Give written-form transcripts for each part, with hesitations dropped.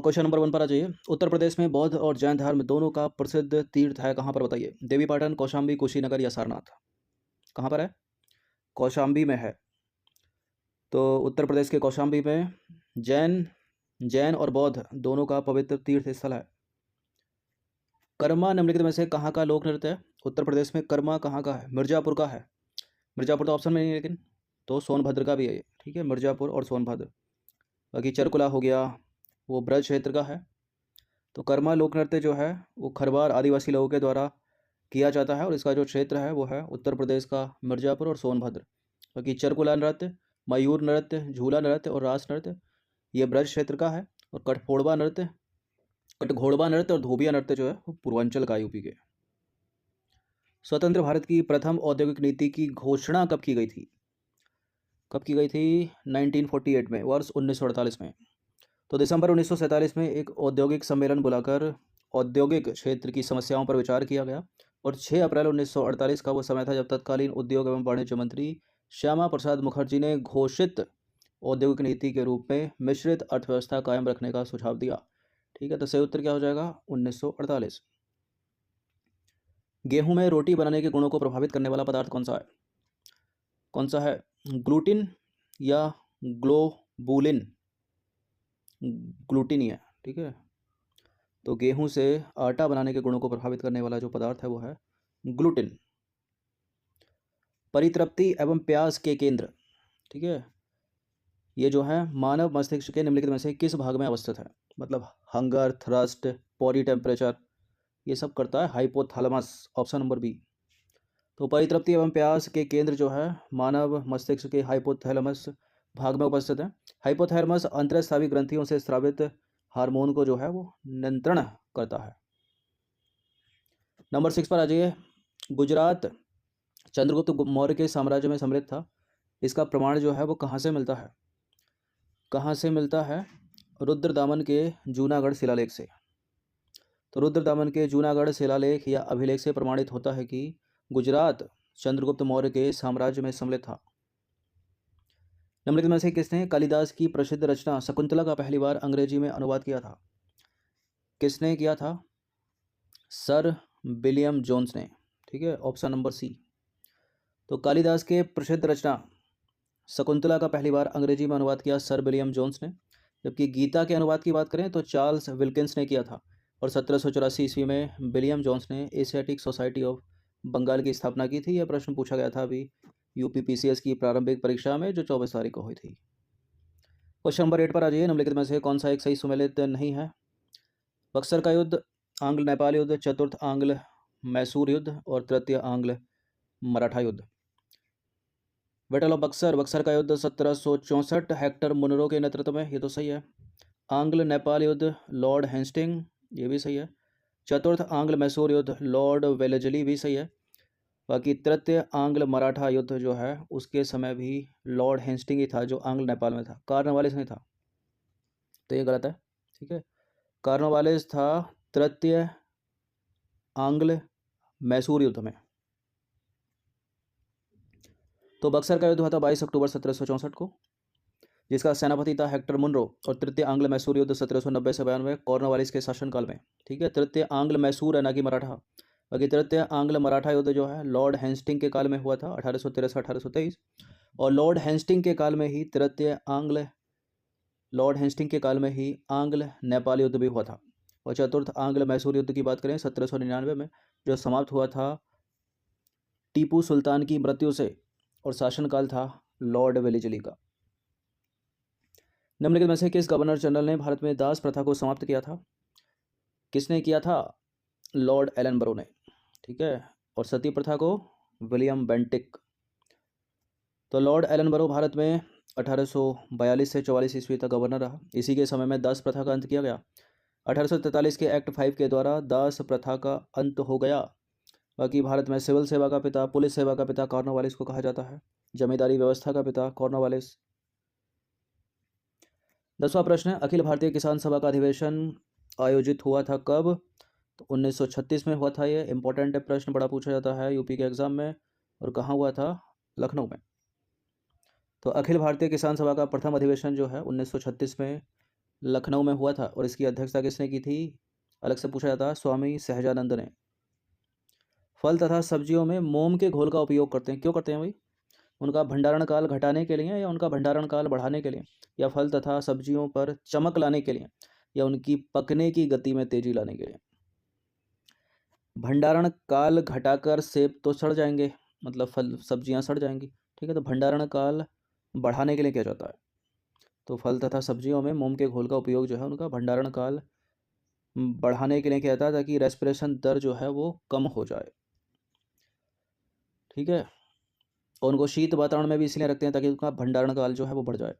Question number 1 पर आ जाइए। उत्तर प्रदेश में बौद्ध और जैन धर्म दोनों का प्रसिद्ध तीर्थ है, कहाँ पर बताइए? देवीपाटन, कौशाम्बी, कुशीनगर या सारनाथ? कहाँ पर है? कौशाम्बी में है। तो उत्तर प्रदेश के कौशाम्बी में जैन जैन और बौद्ध दोनों का पवित्र तीर्थ स्थल है। कर्मा निम्नलिखित में से कहाँ का लोक नृत्य है? उत्तर प्रदेश में कर्मा कहाँ का है? मिर्जापुर का है। मिर्जापुर तो ऑप्शन में नहीं है, लेकिन तो सोनभद्र का भी है ये, ठीक है, मिर्जापुर और सोनभद्र। बाकी चरकुला हो गया, वो ब्रज क्षेत्र का है। तो कर्मा लोक नृत्य जो है वो खरवार आदिवासी लोगों के द्वारा किया जाता है और इसका जो क्षेत्र है वो है उत्तर प्रदेश का मिर्जापुर और सोनभद्र। बाकी चरकुला नृत्य, मयूर नृत्य, झूला नृत्य और रास नृत्य ये ब्रज क्षेत्र का है। और कटघोड़वा नृत्य और धोबिया नृत्य जो है वो पूर्वांचल का यूपी के। स्वतंत्र भारत की प्रथम औद्योगिक नीति की घोषणा कब की गई थी? कब की गई थी? 1948 में, वर्ष 1948 में। तो दिसंबर 1947 में एक औद्योगिक सम्मेलन बुलाकर औद्योगिक क्षेत्र की समस्याओं पर विचार किया गया और 6 अप्रैल 1948 का वो समय था जब तत्कालीन उद्योग एवं वाणिज्य मंत्री श्यामा प्रसाद मुखर्जी ने घोषित औद्योगिक नीति के रूप में मिश्रित अर्थव्यवस्था कायम रखने का सुझाव दिया। ठीक है, तो सही उत्तर क्या हो जाएगा? 1948। गेहूं में रोटी बनाने के गुणों को प्रभावित करने वाला पदार्थ कौन सा है? कौन सा है? ग्लूटिन या ग्लोबुलिन? ग्लूटिन ही है, ठीक है। तो गेहूं से आटा बनाने के गुणों को प्रभावित करने वाला जो पदार्थ है वो है ग्लूटिन। परितृप्ति एवं प्यास के केंद्र, ठीक है, ये जो है मानव मस्तिष्क के निम्नलिखित में से किस भाग में अवस्थित है? मतलब हंगर, थ्रस्ट, बॉडी टेम्परेचर, ये सब करता है हाइपोथैलेमस, ऑप्शन नंबर बी। तो परितृप्ति एवं प्यास के केंद्र जो है मानव मस्तिष्क के हाइपोथैलेमस भाग में उपस्थित है। हाइपोथैलेमस अंतःस्रावी ग्रंथियों से स्रावित हार्मोन को जो है वो नियंत्रण करता है। नंबर 6 पर आ जाइए। गुजरात चंद्रगुप्त मौर्य के साम्राज्य में सम्मिलित था, इसका प्रमाण जो है वो कहाँ से मिलता है? कहाँ से मिलता है? रुद्रदामन के जूनागढ़ शिलालेख से। तो रुद्रदामन के जूनागढ़ शिलालेख या अभिलेख से प्रमाणित होता है कि गुजरात चंद्रगुप्त मौर्य के साम्राज्य में सम्मिलित था। निम्नलिखित में से किसने कालिदास की प्रसिद्ध रचना शकुंतला का पहली बार अंग्रेजी में अनुवाद किया था? किसने किया था? सर विलियम जोन्स ने, ठीक है, ऑप्शन नंबर सी। तो कालिदास के प्रसिद्ध रचना शकुंतला का पहली बार अंग्रेजी में अनुवाद किया सर विलियम जोन्स ने। जबकि गीता के अनुवाद की बात करें तो चार्ल्स विल्किंस ने किया था और 1784 ईस्वी में विलियम जोन्स ने एशियाटिक सोसाइटी ऑफ बंगाल की स्थापना की थी। यह प्रश्न पूछा गया था अभी यूपीपीसीएस की प्रारंभिक परीक्षा में जो 24 तारीख को हुई थी। क्वेश्चन नंबर 8 पर आ जाइए। निम्नलिखित में से कौन सा एक सही सुमेलित नहीं है? बक्सर का युद्ध, आंग्ल नेपाल युद्ध, चतुर्थ आंग्ल मैसूर युद्ध और तृतीय आंग्ल मराठा युद्ध। बैटल ऑफ बक्सर, बक्सर का युद्ध 1764 हेक्टर मुनरो के नेतृत्व में, ये तो सही है। आंग्ल नेपाल युद्ध लॉर्ड हेस्टिंग, ये भी सही है। चतुर्थ आंग्ल मैसूर युद्ध लॉर्ड वेलेजली, भी सही है। बाकी तृतीय आंग्ल मराठा युद्ध जो है उसके समय भी लॉर्ड हेस्टिंग ही था जो आंग्ल नेपाल में था, कार्नवालिस नहीं था, तो ये गलत है, ठीक है। कार्नवालिस था तृतीय आंग्ल मैसूर युद्ध में। तो बक्सर का युद्ध हुआ था 22 अक्टूबर 1764 को, जिसका सेनापति था हेक्टर मुनरो। और तृतीय आंग्ल मैसूर युद्ध 1790 से 92 कॉर्नवालिस के शासनकाल में, ठीक है। तृतीय आंग्ल मैसूर है, ना कि मराठा। बाकी तृतीय आंग्ल मराठा युद्ध जो है लॉर्ड हेस्टिंग के काल में हुआ था 1813-1823। और लॉर्ड हेस्टिंग के काल में ही आंग्ल नेपाल युद्ध भी हुआ था। और चतुर्थ आंग्ल मैसूर युद्ध की बात करें 1799 में, जो समाप्त हुआ था टीपू सुल्तान की मृत्यु से, और शासनकाल था लॉर्ड वेलेजली का। निम्नलिखित में से किस गवर्नर जनरल ने भारत में दास प्रथा को समाप्त किया था? किसने किया था? लॉर्ड एलनबरो ने, ठीक है। और सती प्रथा को विलियम बेंटिक। तो लॉर्ड एलनबरो भारत में 1842 से 44 ईस्वी तक गवर्नर रहा। इसी के समय में दास प्रथा का अंत किया गया। 1843 के एक्ट 5 के द्वारा दास प्रथा का अंत हो गया। बाकी भारत में सिविल सेवा का पिता, पुलिस सेवा का पिता कॉर्नवालिस को कहा जाता है। जमींदारी व्यवस्था का पिता कॉर्नवालिस। 10वां प्रश्न है, अखिल भारतीय किसान सभा का अधिवेशन आयोजित हुआ था कब? तो 1936 में हुआ था। ये इंपॉर्टेंट प्रश्न, बड़ा पूछा जाता है यूपी के एग्जाम में। और कहाँ हुआ था? लखनऊ में। तो अखिल भारतीय किसान सभा का प्रथम अधिवेशन जो है 1936 में लखनऊ में हुआ था और इसकी अध्यक्षता किसने की थी? अलग से पूछा जाता है, स्वामी सहजानंद ने। फल तथा सब्जियों में मोम के घोल का उपयोग करते हैं, क्यों करते हैं भाई? उनका भंडारण काल घटाने के लिए या उनका भंडारण काल बढ़ाने के लिए, या फल तथा सब्जियों पर चमक लाने के लिए, या उनकी पकने की गति में तेजी लाने के लिए? भंडारण काल घटाकर सेब तो सड़ जाएंगे, मतलब फल सब्जियां सड़ जाएंगी, ठीक है। तो भंडारण काल बढ़ाने के लिए क्या जाता है? तो फल तथा सब्जियों में मोम के घोल का उपयोग जो है उनका भंडारण काल बढ़ाने के लिए किया जाता है, ताकि रेस्पिरेशन दर जो है वो कम हो जाए, ठीक है। और उनको शीत वातावरण में भी इसलिए रखते हैं ताकि उनका भंडारण काल जो है वो बढ़ जाए।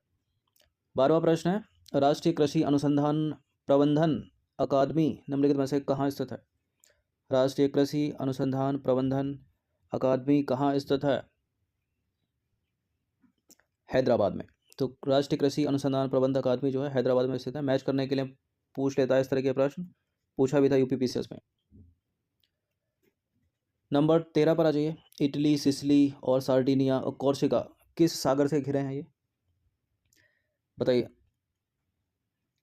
12वां प्रश्न है, राष्ट्रीय कृषि अनुसंधान प्रबंधन अकादमी निम्नलिखित में से कहाँ स्थित है? राष्ट्रीय कृषि अनुसंधान प्रबंधन अकादमी कहाँ स्थित है? हैदराबाद में। तो राष्ट्रीय कृषि अनुसंधान प्रबंधन अकादमी जो है हैदराबाद में स्थित है। मैच करने के लिए पूछ लेता है इस तरह के प्रश्न, पूछा भी था यूपीपीसीएस में। नंबर 13 पर आ जाइए। इटली, सिसिली और सार्डिनिया और कॉर्सिका किस सागर से घिरे हैं? ये बताइए,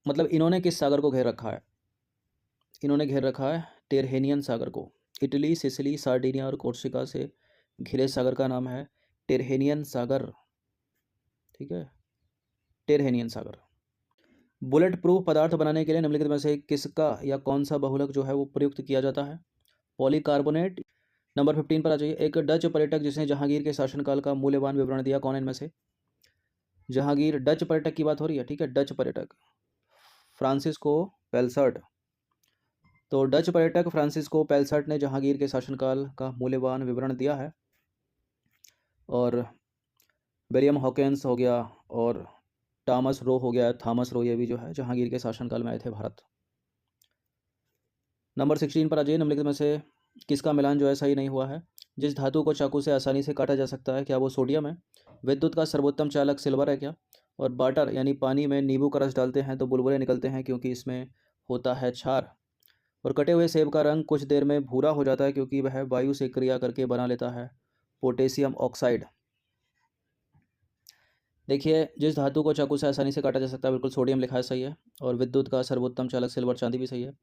मतलब इन्होंने किस सागर को घेर रखा है? इन्होंने घेर रखा है टेरहेनियन सागर को। इटली, सिसिली, सार्डिनिया और कॉर्सिका से घिरे सागर का नाम है टेरहेनियन सागर, ठीक है, टेरहेनियन सागर। बुलेट प्रूफ पदार्थ बनाने के लिए निम्नलिखित में से किसका या कौन सा बहुलक जो है वो प्रयुक्त किया जाता है? पॉलीकार्बोनेट। नंबर 15 पर आ जाइए। एक डच पर्यटक जिसने जहांगीर के शासनकाल का मूल्यवान विवरण दिया, कौन है इनमें से? जहांगीर, डच पर्यटक की बात हो रही है, ठीक है, डच पर्यटक फ्रांसिस्को पेलसर्ट। तो डच पर्यटक फ्रांसिस्को पेलसर्ट ने जहांगीर के शासनकाल का मूल्यवान विवरण दिया है। और विलियम हॉकिंस हो गया और थॉमस रो हो गया, थॉमस रो, ये भी जो है जहांगीर के शासनकाल में आए थे भारत। नंबर 16 पर आ जाइए। निम्नलिखित में से किसका मिलान जो है सही नहीं हुआ है? जिस धातु को चाकू से आसानी से काटा जा सकता है, क्या वो सोडियम है? विद्युत का सर्वोत्तम चालक सिल्वर है क्या? और वाटर यानी पानी में नींबू का रस डालते हैं तो बुलबुले निकलते हैं क्योंकि इसमें होता है क्षार। और कटे हुए सेब का रंग कुछ देर में भूरा हो जाता है क्योंकि वह वायु से क्रिया करके बना लेता है पोटेशियम ऑक्साइड। देखिए, जिस धातु को चाकू से आसानी से काटा जा सकता है, बिल्कुल सोडियम लिखा है, सही है। और विद्युत का सर्वोत्तम चालक सिल्वर, चांदी भी सही है।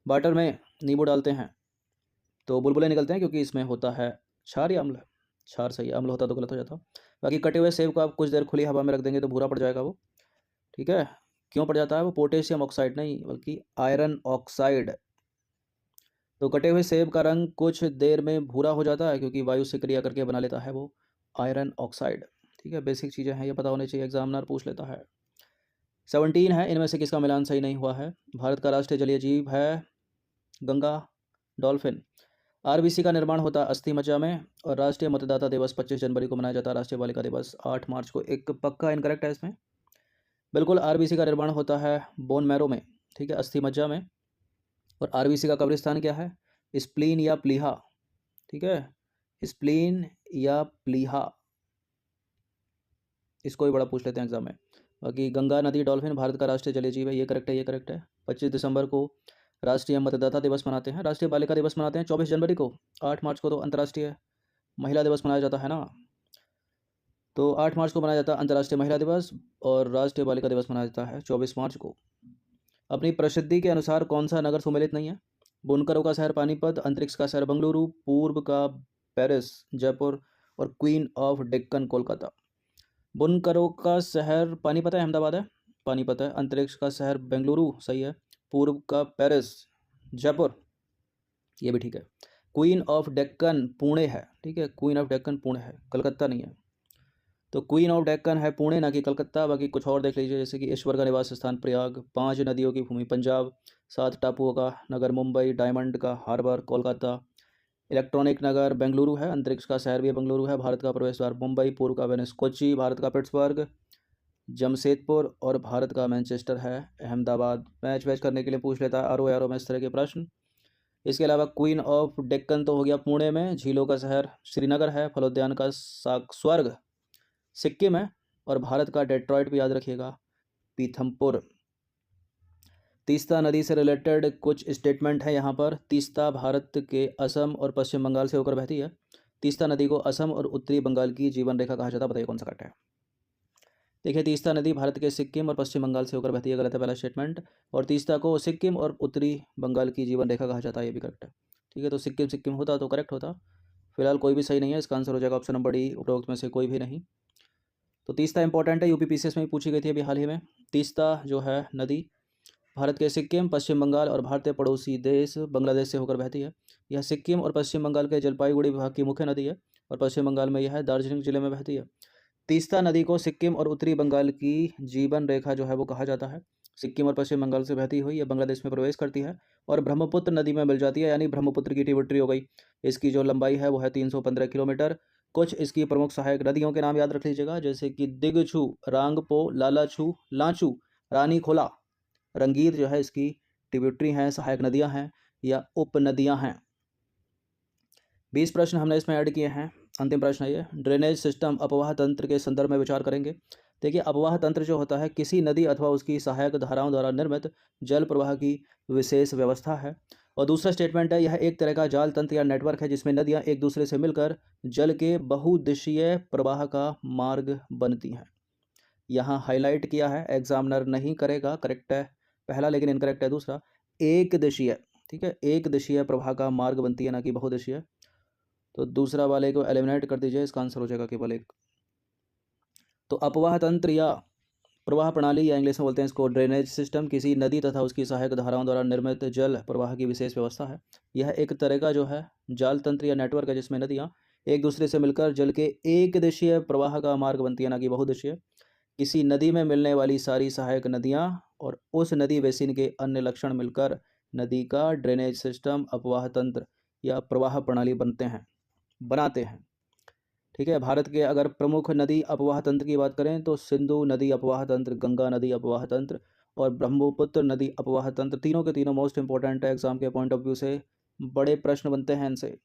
वाटर में नींबू डालते हैं तो बुलबुले निकलते हैं क्योंकि इसमें होता है क्षार या अम्ल। क्षार सही है, अम्ल होता तो गलत हो जाता। बाकी कटे हुए सेब को आप कुछ देर खुली हवा में रख देंगे तो भूरा पड़ जाएगा वो, ठीक है। क्यों पड़ जाता है वो? पोटेशियम ऑक्साइड नहीं बल्कि आयरन ऑक्साइड। तो कटे हुए सेब का रंग कुछ देर में भूरा हो जाता है क्योंकि वायु से क्रिया करके बना लेता है वो आयरन ऑक्साइड, ठीक है। बेसिक चीज़ें हैं, ये पता होनी चाहिए, एग्जामिनर पूछ लेता है। 17 है, इनमें से किसका मिलान सही नहीं हुआ है? भारत का राष्ट्रीय जलीय जीव है गंगा डॉल्फिन। आरबीसी का निर्माण होता है अस्थि मज्जा में। और राष्ट्रीय मतदाता दिवस 25 जनवरी को मनाया जाता है। राष्ट्रीय बालिका दिवस 8 मार्च को। एक पक्का इनकरेक्ट है इसमें, बिल्कुल आरबीसी का निर्माण होता है बोन मैरो में, ठीक है, अस्थि मज्जा में। और आरबीसी का कब्रिस्तान क्या है? स्प्लीन या प्लीहा, ठीक है, स्प्लीन या प्लीहा, इसको भी बड़ा पूछ लेते हैं एग्जाम में। बाकी गंगा नदी डॉल्फिन भारत का राष्ट्रीय जलीय जीव है, ये करेक्ट है, ये करेक्ट है। 25 दिसंबर को राष्ट्रीय मतदाता दिवस मनाते हैं। राष्ट्रीय बालिका दिवस मनाते हैं 24 जनवरी को। 8 मार्च को तो अंतर्राष्ट्रीय महिला दिवस मनाया जाता है ना। तो 8 मार्च को मनाया जाता है अंतर्राष्ट्रीय महिला दिवस और राष्ट्रीय बालिका दिवस मनाया जाता है 24 मार्च को। अपनी प्रसिद्धि के अनुसार कौन सा नगर सुमेलित नहीं है? बुनकरों का शहर पानीपत, अंतरिक्ष का शहर बेंगलुरु, पूर्व का पेरिस जयपुर और क्वीन ऑफ डेक्कन कोलकाता। बुनकरों का शहर पानीपत है, अहमदाबाद है, पानीपत है। अंतरिक्ष का शहर बेंगलुरु, सही है। पूर्व का पेरिस जयपुर, ये भी ठीक है। क्वीन ऑफ डेक्कन पुणे है, ठीक है, क्वीन ऑफ डेक्कन पुणे है, कलकत्ता नहीं है। तो क्वीन ऑफ डेक्कन है पुणे, ना कि कलकत्ता। बाकी कुछ और देख लीजिए, जैसे कि ईश्वर का निवास स्थान प्रयाग, 5 नदियों की भूमि पंजाब, 7 टापुओं का नगर मुंबई, डायमंड का हार्बर कोलकाता, इलेक्ट्रॉनिक नगर बेंगलुरु है, अंतरिक्ष का शहर भी बेंगलुरु है, भारत का प्रवेश द्वार मुंबई, पूर्व का वेनिस कोच्चि, भारत का पिट्सबर्ग जमशेदपुर और भारत का मैनचेस्टर है अहमदाबाद। मैच वैच करने के लिए पूछ लेता है आर ओ आर ओ में इस तरह के प्रश्न। इसके अलावा क्वीन ऑफ डेक्कन तो हो गया पुणे में, झीलों का शहर श्रीनगर है, फलोद्यान का स्वर्ग सिक्किम है और भारत का डेट्रॉइट भी याद रखिएगा पीथमपुर। तीस्ता नदी से रिलेटेड कुछ स्टेटमेंट है यहाँ पर। तीस्ता भारत के असम और पश्चिम बंगाल से होकर बहती है। तीस्ता नदी को असम और उत्तरी बंगाल की जीवन रेखा कहा जाता है, बताइए कौन सा कट है? देखिए, तीस्ता नदी भारत के सिक्किम और पश्चिम बंगाल से होकर बहती है, गलत है पहला स्टेटमेंट। और तीस्ता को सिक्किम और उत्तरी बंगाल की जीवन रेखा कहा जाता है, ये भी करेक्ट है। ठीक है, तो सिक्किम सिक्किम होता तो करेक्ट होता। फिलहाल कोई भी सही नहीं है, इसका आंसर हो जाएगा ऑप्शन नंबर डी, उपरोक्त में से कोई भी नहीं। तो तीस्ता इंपॉर्टेंट है, यूपी पीसीएस में भी पूछी गई थी अभी हाल ही में। तीस्ता जो है नदी भारत के सिक्किम, पश्चिम बंगाल और भारतीय पड़ोसी देश बांग्लादेश से होकर बहती है। यह सिक्किम और पश्चिम बंगाल के जलपाईगुड़ी विभाग की मुख्य नदी है और पश्चिम बंगाल में यह दार्जिलिंग जिले में बहती है। तीस्ता नदी को सिक्किम और उत्तरी बंगाल की जीवन रेखा जो है वो कहा जाता है। सिक्किम और पश्चिम बंगाल से बहती हुई यह बांग्लादेश में प्रवेश करती है और ब्रह्मपुत्र नदी में मिल जाती है, यानी ब्रह्मपुत्र की ट्रिब्यूटरी हो गई। इसकी जो लंबाई है वो है 315 किलोमीटर। कुछ इसकी प्रमुख सहायक नदियों के नाम याद रख लीजिएगा, जैसे कि दिगछू, रांगपो, लालाछू, लांचू, रानी खोला, रंगीर जो है इसकी ट्रिब्यूटरी हैं, सहायक नदियां हैं या उप नदियां हैं। 20 प्रश्न हमने इसमें ऐड किए हैं। अंतिम प्रश्न है ये, ड्रेनेज सिस्टम अपवाह तंत्र के संदर्भ में विचार करेंगे। देखिए, अपवाह तंत्र जो होता है किसी नदी अथवा उसकी सहायक धाराओं द्वारा निर्मित जल प्रवाह की विशेष व्यवस्था है। और दूसरा स्टेटमेंट है, यह एक तरह का जाल तंत्र या नेटवर्क है जिसमें नदियां एक दूसरे से मिलकर जल के बहुदिशीय प्रवाह का मार्ग बनती हैं। यहाँ हाईलाइट किया है, एग्जामिनर नहीं करेगा, करेक्ट है पहला लेकिन इनकरेक्ट है दूसरा। एक दिशीय, ठीक है, एक दिशीय प्रवाह का मार्ग बनती है, ना कि बहुदिशीय। तो दूसरा वाले को एलिमिनेट कर दीजिए, इसका आंसर हो जाएगा केवल एक। तो अपवाह तंत्र या प्रवाह प्रणाली या इंग्लिश में बोलते हैं इसको ड्रेनेज सिस्टम, किसी नदी तथा उसकी सहायक धाराओं द्वारा निर्मित जल प्रवाह की विशेष व्यवस्था है। यह एक तरह का जो है जाल तंत्र या नेटवर्क है जिसमें नदियाँ एक दूसरे से मिलकर जल के एक दिशीय प्रवाह का मार्ग बनती है, ना कि बहुदिशीय। किसी नदी में मिलने वाली सारी सहायक नदियाँ और उस नदी बेसिन के अन्य लक्षण मिलकर नदी का ड्रेनेज सिस्टम, अपवाह तंत्र या प्रवाह प्रणाली बनाते हैं। ठीक है, भारत के अगर प्रमुख नदी अपवाह तंत्र की बात करें तो सिंधु नदी अपवाह तंत्र, गंगा नदी अपवाह तंत्र और ब्रह्मपुत्र नदी अपवाह तंत्र, तीनों के तीनों मोस्ट इंपॉर्टेंट है, एग्जाम के पॉइंट ऑफ व्यू से बड़े प्रश्न बनते हैं इनसे।